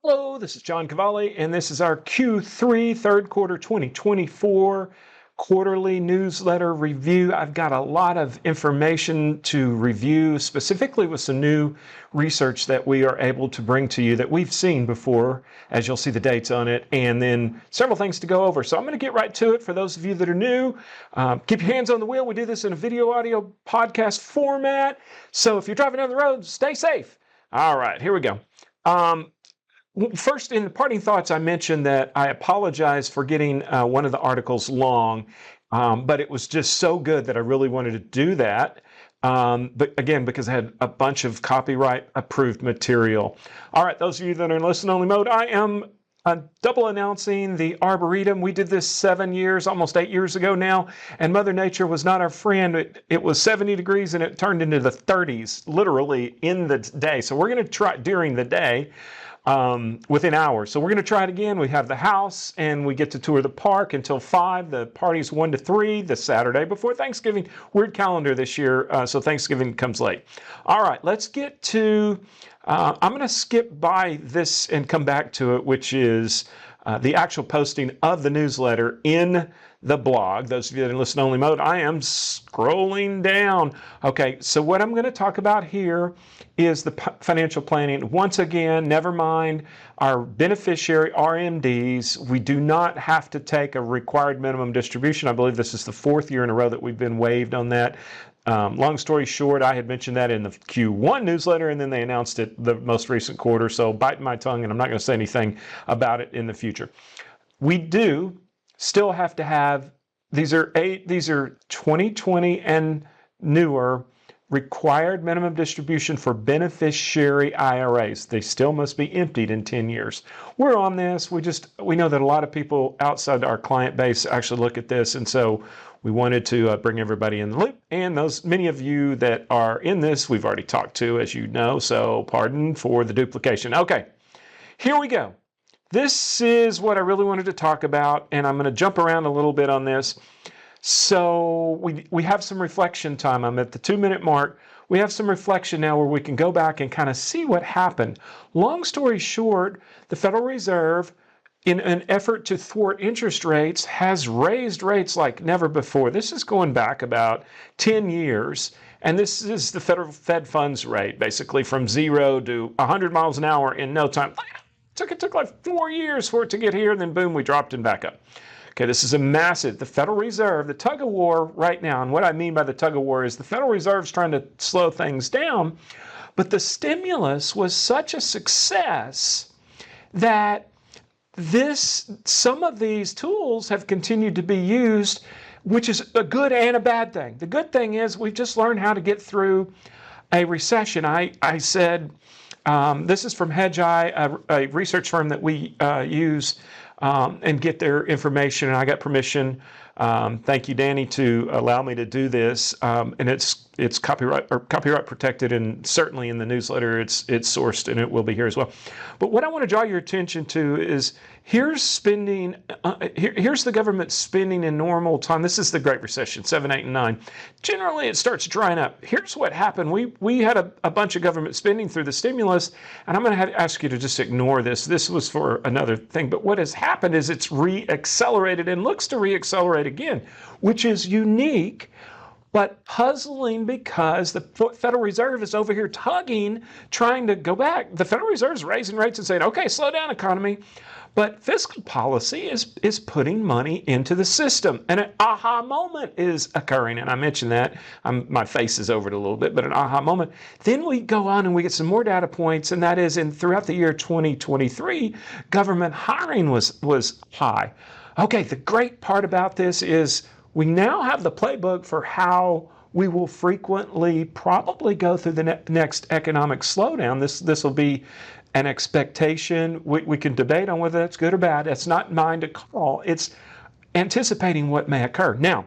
Hello, this is John Kvale, and this is our Q3 third quarter 2024 quarterly newsletter review. I've got a lot of information to review, specifically with some new research that we are able to bring to you that we've seen before, as you'll see the dates on it, and then several things to go over. So I'm going to get right to it for those of you that are new. Keep your hands on the wheel. We do this in a video audio podcast format. So if you're driving down the road, stay safe. All right, here we go. First, in the parting thoughts, I mentioned that I apologize for getting one of the articles long, but it was just so good that I really wanted to do that. But again, because I had a bunch of copyright approved material. All right, those of you that are in listen-only mode, I am double announcing the Arboretum. We did this 7 years, almost 8 years ago now, and Mother Nature was not our friend. It was 70 degrees and it turned into the 30s, literally in the day. So we're going to try during the day. Within hours. So we're going to try it again. We have the house and we get to tour the park until 5. The party's 1 to 3 the Saturday before Thanksgiving. Weird calendar this year, so Thanksgiving comes late. All right, let's get to, I'm going to skip by this and come back to it, which is the actual posting of the newsletter in the blog. Those of you that are in listen-only mode, I am scrolling down. Okay, so what I'm going to talk about here is the financial planning. Once again, never mind our beneficiary RMDs. We do not have to take a required minimum distribution. I believe this is the 4th year in a row that we've been waived on that. Long story short, I had mentioned that in the Q1 newsletter, and then they announced it the most recent quarter. So biting my tongue, and I'm not going to say anything about it in the future. We do still have to have, these are 2020 and newer required minimum distribution for beneficiary IRAs. They still must be emptied in 10 years. We're on this. We know that a lot of people outside our client base actually look at this, and so we wanted to bring everybody in the loop. And those many of you that are in this, we've already talked to, as you know, so pardon for the duplication. Okay, here we go. This is what I really wanted to talk about, and I'm going to jump around a little bit on this. So we have some reflection time. I'm at the 2-minute mark. We have some reflection now where we can go back and kind of see what happened. Long story short, the Federal Reserve, in an effort to thwart interest rates, has raised rates like never before. This is going back about 10 years. And this is the federal Fed funds rate, basically from 0 to 100 miles an hour in no time. It took like 4 years for it to get here, and then boom, we dropped and back up. Okay, this is a massive, the Federal Reserve, the tug of war right now, and what I mean by the tug of war is the Federal Reserve is trying to slow things down, but the stimulus was such a success that some of these tools have continued to be used, which is a good and a bad thing. The good thing is we've just learned how to get through a recession. I said, this is from Hedgeye, a research firm that we use and get their information, and I got permission. Thank you, Danny, to allow me to do this. And it's copyright protected, and certainly in the newsletter it's sourced, and it will be here as well. But what I want to draw your attention to is here's spending. Here's the government spending in normal time. This is the Great Recession, 7, 8, and 9. Generally, it starts drying up. Here's what happened. We had a bunch of government spending through the stimulus, and I'm going to ask you to just ignore this. This was for another thing. But what has happened is it's re-accelerated and looks to re-accelerate again, which is unique but puzzling because the Federal Reserve is over here tugging, trying to go back. The Federal Reserve is raising rates and saying, okay, slow down, economy. But fiscal policy is putting money into the system. And an aha moment is occurring. And I mentioned that. My face is over it a little bit, but an aha moment. Then we go on and we get some more data points, and that is throughout the year 2023, government hiring was high. Okay, the great part about this is we now have the playbook for how we will frequently probably go through the next economic slowdown. This will be an expectation. We can debate on whether that's good or bad. It's not mine to call. It's anticipating what may occur. Now,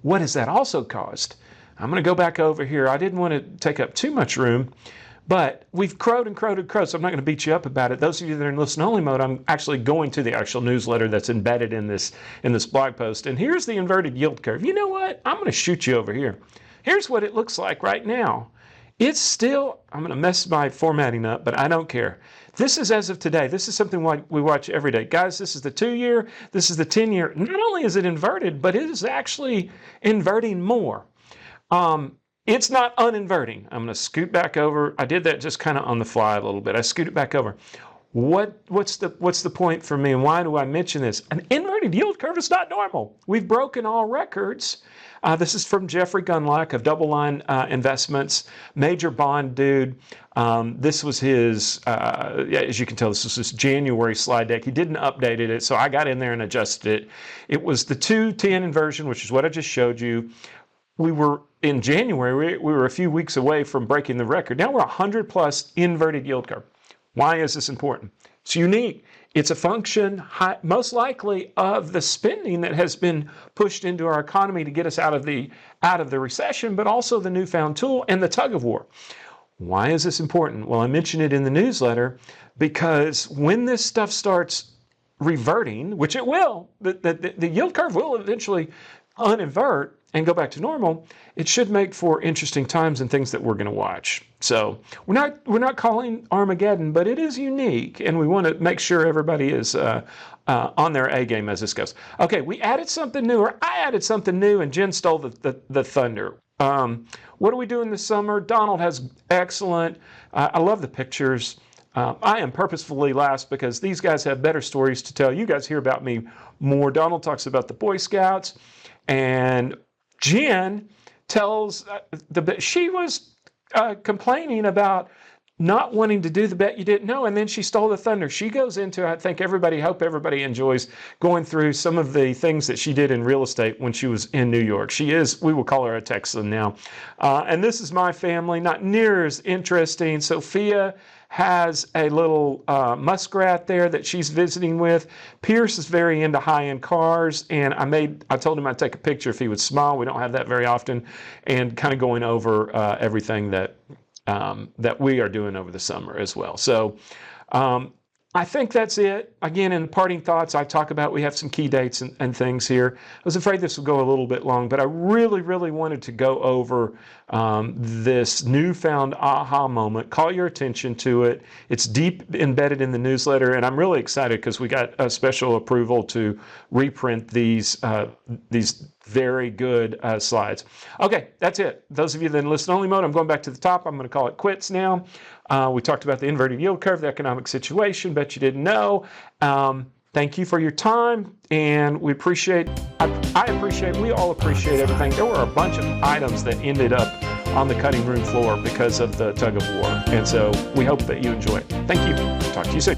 what has that also caused? I'm going to go back over here. I didn't want to take up too much room, but we've crowed and crowed and crowed, so I'm not going to beat you up about it. Those of you that are in listen-only mode, I'm actually going to the actual newsletter that's embedded in this blog post. And here's the inverted yield curve. You know what? I'm going to shoot you over here. Here's what it looks like right now. It's still, I'm going to mess my formatting up, but I don't care. This is as of today. This is something we watch every day. Guys, this is the 2-year. This is the 10-year. Not only is it inverted, but it is actually inverting more. It's not uninverting. I'm going to scoot back over. I did that just kind of on the fly a little bit. I scooted back over. What's the point for me, and why do I mention this? An inverted yield curve is not normal. We've broken all records. This is from Jeffery Gundlock of Double Line Investments, major bond dude. This was his, as you can tell, this was his January slide deck. He didn't update it, so I got in there and adjusted it. It was the 210 inversion, which is what I just showed you. We were in January, we were a few weeks away from breaking the record. Now we're 100 plus inverted yield curve. Why is this important? It's unique. It's a function, most likely, of the spending that has been pushed into our economy to get us out of the recession, but also the newfound tool and the tug of war. Why is this important? Well, I mentioned it in the newsletter because when this stuff starts reverting, which it will, the yield curve will eventually uninvert and go back to normal, it should make for interesting times and things that we're going to watch. So we're not calling Armageddon, but it is unique, and we want to make sure everybody is on their A game as this goes. Okay, we added something new, or I added something new, and Jen stole the thunder. What are we doing this summer? Donald has excellent. I love the pictures. I am purposefully last because these guys have better stories to tell. You guys hear about me more. Donald talks about the Boy Scouts, and Jen tells she was complaining about not wanting to do the bet you didn't know, and then she stole the thunder. She goes into, I think hope everybody enjoys going through some of the things that she did in real estate when she was in New York. She is, we will call her a Texan now. And this is my family, not near as interesting. Sophia has a little muskrat there that she's visiting with. Pierce is very into high-end cars, and I told him I'd take a picture if he would smile. We don't have that very often, and kind of going over everything that we are doing over the summer as well. So I think that's it. Again, in parting thoughts, I talk about we have some key dates and things here. I was afraid this would go a little bit long, but I really, really wanted to go over this newfound aha moment, call your attention to it. It's deep embedded in the newsletter, and I'm really excited because we got a special approval to reprint these very good slides. Okay, that's it. Those of you that in listen-only mode, I'm going back to the top. I'm going to call it quits now. We talked about the inverted yield curve, the economic situation. Bet you didn't know. Thank you for your time, and we appreciate, we all appreciate everything. There were a bunch of items that ended up on the cutting room floor because of the tug of war, and so we hope that you enjoy it. Thank you. Talk to you soon.